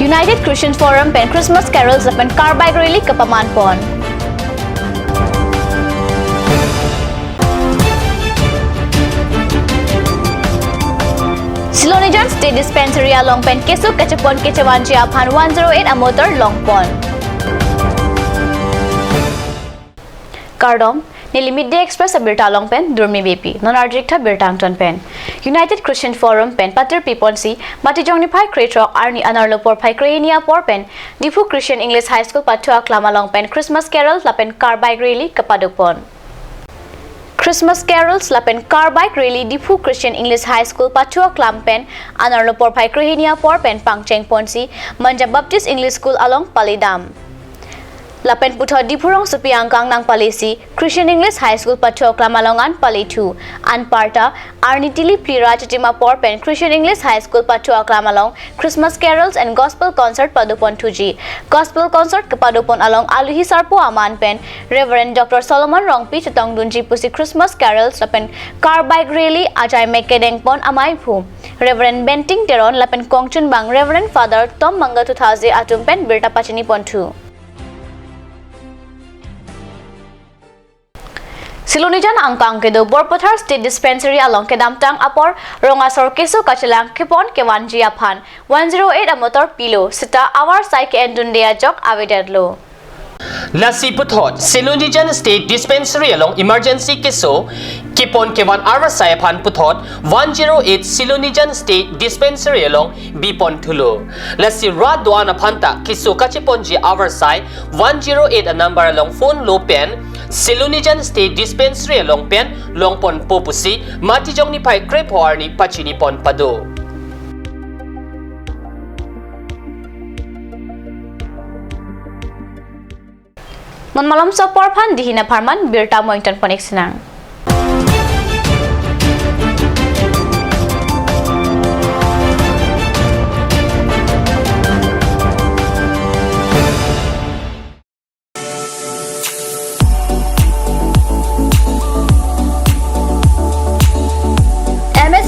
United Christian Forum pen Christmas carols pen carbike rally kapaman pon. Silonijan State Dispensary along pen Kesu Kachapon Kechawanji Aphan 108 Amotor Longpon. Cardom Nili Midday Express Abirta Long Pen Durmi BP Non-Ardrikta Birtangton Pen United Christian Forum Pen Pater Piponsi Matijongni Pai Kretrok Arni Anarlopor Pai Krania Por Pen Difu Christian English High School Patua Klama Long Pen Christmas Carol Lapen Carbike Rally Kapadopon Christmas carols lapen carbike rally Difu Christian English High School Patua Klampen Anarlopor Pai Krania Por Pen Pangcheng Ponsi Manja Baptist English School along Palidam Lapen Putho Dipurong Supiangkang Nang Palisi Christian English High School Patua Klamalongan Pali 2 Anparta Arnitili Plira Chitima Por Pen Christian English High School Patua Klamalong Christmas carols and gospel concert Padupon 2G Gospel concert Kapadupon along Aluhi Sarpo Aman Pen Reverend Dr. Solomon Rongpi Chutong Dunji Pusi Christmas carols Lapen Carbike Rally Ajay Mekedeng Pon Amai Phu Reverend Benting Teron Lapen Kongchun Bang Reverend Father Tom Manga Tuthazi Atum Pen Birta Pachini Pon 2 Silonijan Angkang Kedo Borpothar State Dispensary along Kedamtang Apor Rongasor Keso Kachelang Kepon Kewanji Aphan 108 Amotor Pilo Sita Awar Saike Endundea Jok Avedadlo Lasi Puthot Silonijan State Dispensary along Emergency Keso Kepon Kewan Arasai Aphan Puthot 108 Silonijan State Dispensary along Bipon Tulo Lasi Radwan Aphanta Keso Kacheponji Awarsai 108 a number along phone low pen Silonijan State Dispensary along pen Longpon Popusi Matijong ni Pai Krepor ni Pachini Pon Pado Non malam sa Porphan Dihina Parman Birta Moington Ponexinang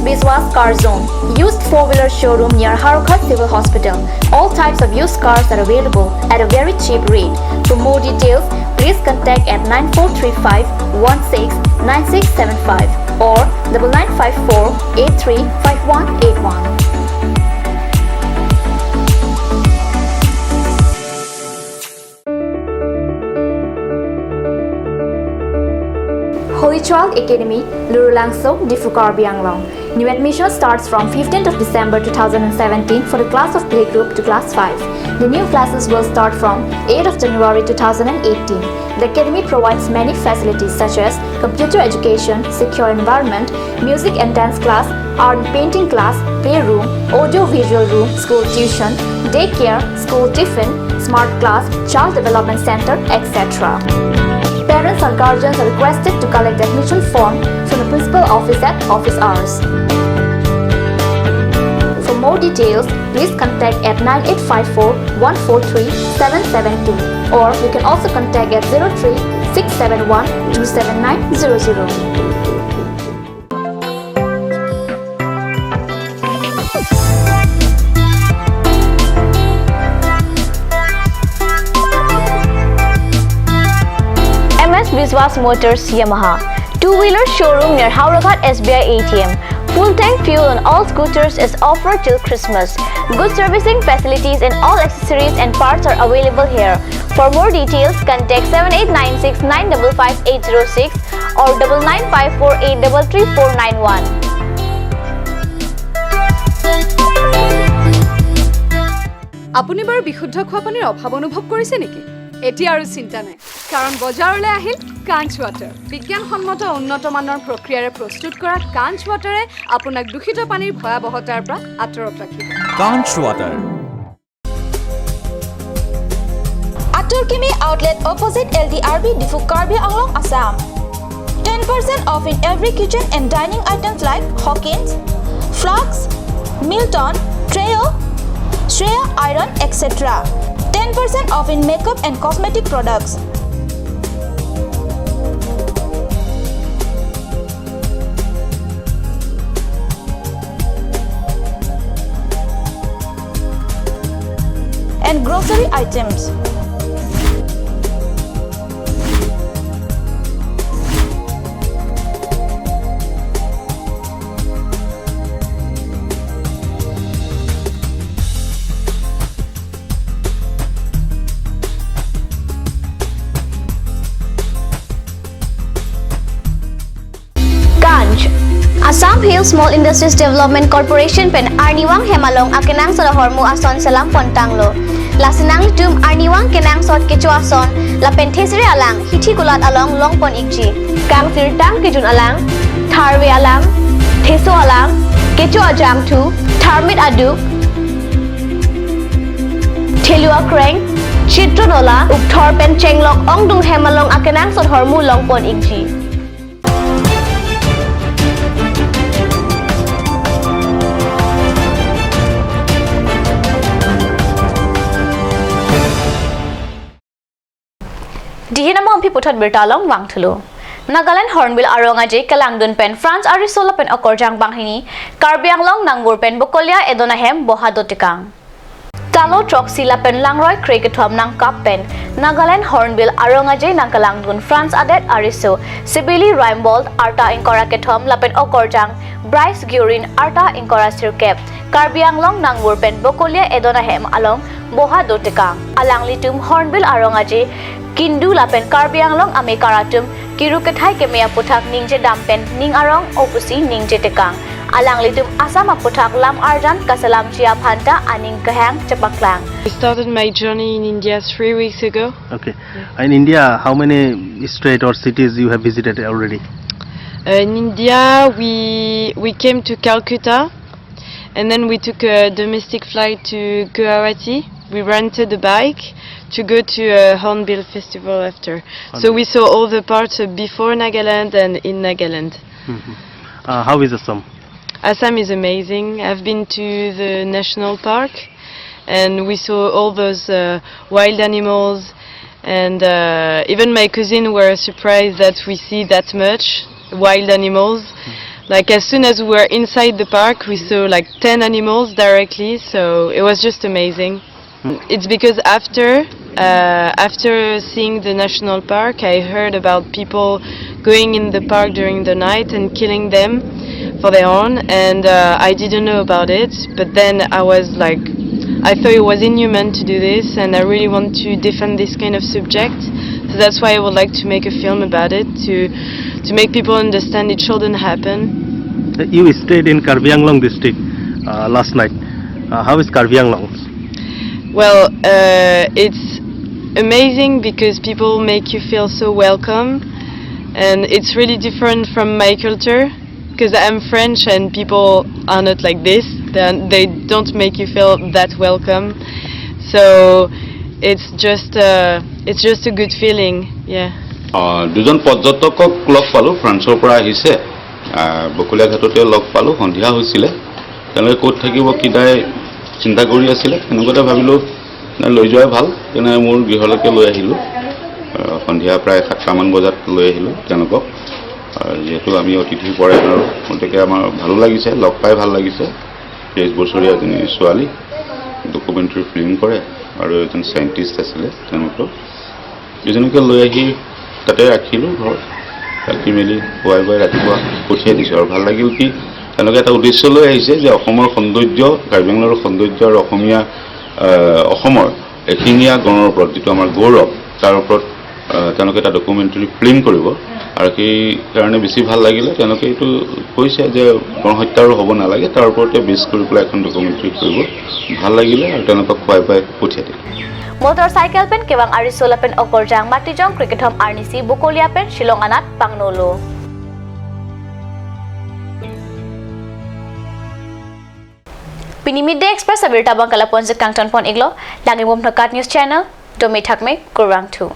Biswas Car Zone, used four-wheeler showroom near Harukat Civil Hospital. All types of used cars are available at a very cheap rate. For more details, please contact at 9435 169675 or 9954 835181. Holy Child Academy, Lurulangso, Difukarbianglong. New admission starts from 15th of December 2017 for the class of playgroup to class 5. The new classes will start from 8th of January 2018. The academy provides many facilities such as computer education, secure environment, music and dance class, art and painting class, playroom, audio-visual room, school tuition, daycare, school tiffin, smart class, child development center, etc. Parents or guardians are requested to collect the admission form from the principal office at office hours. For more details, please contact at 9854 143 772 or you can also contact at 03 671 27900. Biswas Motors Yamaha two-wheeler showroom near Hauragat SBI ATM. Full-tank fuel on all scooters is offered till Christmas. Good servicing facilities and all accessories and parts are available here. For more details, contact 7896 955 806 or 9954 833 491. আপুনি বাৰু বিশুদ্ধ খোৱা পানীৰ অভাৱ অনুভৱ কৰিছে নেকি? এতিয়া আৰু চিন্তা নাই কাৰণ বজাৰলৈ আহিল কাঞ্চ ৱাটাৰ বিজ্ঞানসন্মত উন্নত মানৰ প্ৰক্ৰিয়াৰে প্ৰস্তুত কৰা কাঞ্চ ৱাটাৰে আপোনাক দূষিত পানীৰ ভয়াৱহতাৰ পৰা আঁতৰত ৰাখিব কাঞ্চ water Aturkimi outlet opposite LDRB Difu Karbi Anglong Assam 10% off in every kitchen and dining items like Hawkins, Flux, Milton, Treo, Shreya Iron, etc. 10% off in makeup and cosmetic products. and grocery items. Ganj Assam Hill Small Industries Development Corporation pen Arniwang Hemalong akenang sa hormu ason salam pontanglo lasinang litum Arniwang kenang sot kecu ason la penthesri alang hithi kulat along longpon ikji kang sirtang kijun alang tharwe alang theso alang kecu ajam tu tharmit adu thelua kreng chitronola upthor pen chenglok ongdung hemalong akenang sot hormu longpon ikji Dihinamong piputot bertalong wangthulu. Nagaland Hornbill Arongaje Kalangdun pen France Arisola pen Okorjang Banghini Karbi Anglong Nangbur pen Bokolia Edonahem Bohadotikang. Talo Trok Sila pen Langroy Kregetom nang Kap pen Nagaland Hornbill Arongaje nang Kalangdun France Adet Ariso Sibili Raimbold Arta Inkora Ketom Lapen Okorjang Bryce Gurin Arta Inkora Sirkep Karbi Anglong Nangbur pen Bokolia Edonahem along Bohadotikang. Alang litum Hornbill Arongaje Kindu lapen Karbi Anglong ame karatum kirukathai kemea puthak ningje dampen ning arong opusi ningje tekang alang litum asam puthak lam arjan kasalam chia phanta aning kahang chapaklang. I started my journey in India 3 weeks ago. Okay. In India, how many states or cities you have visited already? In India, we came to Calcutta, and then we took a domestic flight to Guwahati. We rented a bike to go to a Hornbill festival after. So we saw all the parts before Nagaland and in Nagaland. How is Assam? Assam is amazing. I've been to the national park and we saw all those wild animals, and even my cousin were surprised that we see that much wild animals. Like as soon as we were inside the park, we saw like 10 animals directly, so it was just amazing. It's because after seeing the national park, I heard about people going in the park during the night and killing them for their own, and I didn't know about it, but then I thought it was inhuman to do this, and I really want to defend this kind of subject, so that's why I would like to make a film about it, to make people understand it shouldn't happen. You stayed in Karbi Anglong district last night. How is Karbi Anglong? Well, it's amazing because people make you feel so welcome, and it's really different from my culture because I'm French and people are not like this. They don't make you feel that welcome, so it's just a good feeling, yeah. দুজন পৰ্যটকক log পালো, ফ্ৰান্সৰ পৰা আহিছে, বকুলীয়া ঘাটতে log পালো, সন্ধিয়া হৈছিলে, তেওঁলোকে ক'ত থাকিব কিদাই চিন্তা কৰি আছিলে, এনেকুৱাতে ভাবিলো লৈ যোৱাই ভাল, তেনে মোৰ গৃহলৈকে লৈ আহিলো, সন্ধিয়া প্ৰায় 7মান বজাত লৈ আহিলো তেওঁলোকক, যেহেতু আমি অতিথি পৰে আৰু গতিকে আমাৰ ভালো লাগিছে, লগ পাই ভাল লাগিছে। 23 বছৰীয়া এজনী ছোৱালী ডকুমেণ্টাৰী ফিল্ম কৰে আৰু এজন সাইণ্টিষ্ট আছিলে, তেওঁলোকক দুজনকে লৈ আহি তাতে ৰাখিলো, ঘৰ ৰাখি মেলি খুৱাই বুৱাই ৰাতিপুৱা পঠিয়াই দিছোঁ। আৰু ভাল লাগিল কি তেওঁলোকে এটা উদ্দেশ্য লৈ আহিছে যে অসমৰ সৌন্দৰ্য, কাৰ্বি আংলঙৰ সৌন্দৰ্য আৰু অসমৰ এশিঙীয়া গড়ৰ ওপৰত যিটো আমাৰ গৌৰৱ, তাৰ ওপৰত তেওঁলোকে এটা ডকুমেণ্টাৰী ফিল্ম কৰিব, আৰু সেই কাৰণে বেছি ভাল লাগিলে। তেওঁলোকে এইটো কৈছে যে গণহত্যা আৰু হ'ব নালাগে, তাৰ ওপৰতে বেছ কৰি পেলাই এখন ডকুমেণ্টাৰী কৰিব, ভাল লাগিলে আৰু তেওঁলোকক খুৱাই বুৱাই পঠিয়াই দিলে। Motorcycle pen kewang Arisola pen Okorjang Matijong Kriketom Arnisi Bokolia pen Shillong Anat Pangnolo. Pini Midday Express abirta bang kalapon sa Kangton Pon Iglo, lagi mom News Channel, Domi Takme, Kurang 2.